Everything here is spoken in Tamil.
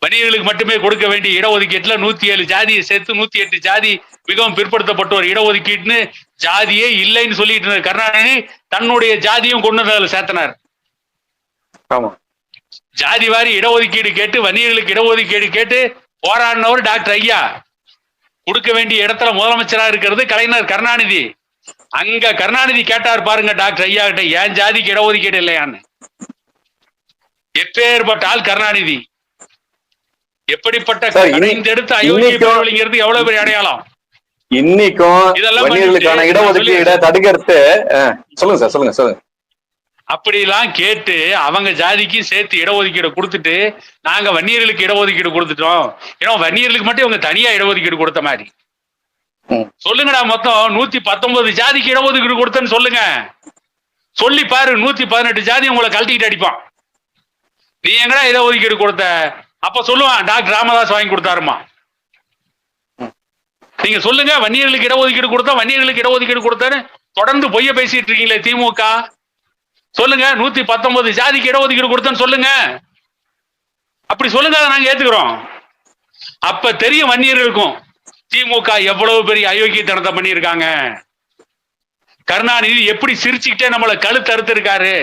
வன்னியர்களுக்கு மட்டுமே கொடுக்க வேண்டிய இடஒதுக்கீட்டுல 107 ஜாதியை சேர்த்து 108 ஜாதி மிகவும் பிற்படுத்தப்பட்டோர் இடஒதுக்கீட்டுன்னு ஜாதியே இல்லைன்னு சொல்லிட்டு இருந்த கருணாநிதி தன்னுடைய ஜாதியும் கொண்டு அதில் சேர்த்தனார். ஜாதி வாரி இடஒதுக்கீடு கேட்டு வன்னியர்களுக்கு இடஒதுக்கீடு கேட்டு போராடினவர் டாக்டர் ஐயா. கொடுக்க வேண்டிய இடத்துல முதலமைச்சரா இருக்கிறது கலைஞர் கருணாநிதி. அங்க கருணாநிதி கேட்டார் பாருங்க டாக்டர் ஐயா கிட்ட, ஏன் ஜாதிக்கு இடஒதுக்கீடு இல்லையான்னு. எப்பேற்பட்ட ஆள் கருணாநிதி, எப்படிப்பட்ட எடுத்து அயோக்கிய பேரொழிங்கிறது எவ்வளவு பெரிய அடையாளம். இன்னைக்கும் வன்னியர்களுக்கான இடஒதுக்கீடு தடுக்கிறது. சொல்லுங்க சார், சொல்லுங்க சொல்லுங்க. அப்படிலாம் கேட்டு அவங்க ஜாதிக்கு சேர்த்து இடஒதுக்கீடு கொடுத்துட்டு நாங்க வன்னியர்களுக்கு இடஒதுக்கீடு கொடுத்துட்டோம், ஏன்னா வன்னியர்களுக்கு மட்டும் இவங்க தனியா இடஒதுக்கீடு கொடுத்த மாதிரி சொல்லுங்கடா. மொத்தம் 119 ஜாதிக்கு இடஒதுக்கீடு கொடுத்தேன்னு சொல்லுங்க. சொல்லி பாரு, 118 ஜாதி உங்களை கழட்டிக்கிட்டு அடிப்பான். நீ எங்கடா இடஒதுக்கீடு கொடுத்த? அப்ப சொல்லுவான் டாக்டர் ராமதாஸ் வாங்கி கொடுத்தாருமா. நீங்க சொல்லுங்க, வன்னியர்களுக்கு இடஒதுக்கீடு கொடுத்தா வன்னியர்களுக்கு இடஒதுக்கீடு கொடுத்தாரு தொடர்ந்து பொய்ய பேசிட்டு இருக்கீங்களே திமுக. சொல்லுங்க, 119 ஜாதிக்கு இடஒதுக்கீடு கொடுத்தேன்னு சொல்லுங்க. அப்படி சொல்லுங்க, நாங்க ஏத்துக்கிறோம். அப்ப தெரியும் வன்னியர்களுக்கும் திமுக எவ்வளவு பெரிய அயோக்கியத்தனத்தை பண்ணியிருக்காங்க. கருணாநிதி எப்படி சிரிச்சுக்கிட்டே நம்மளை கழுத்து அறுத்திருக்காரு.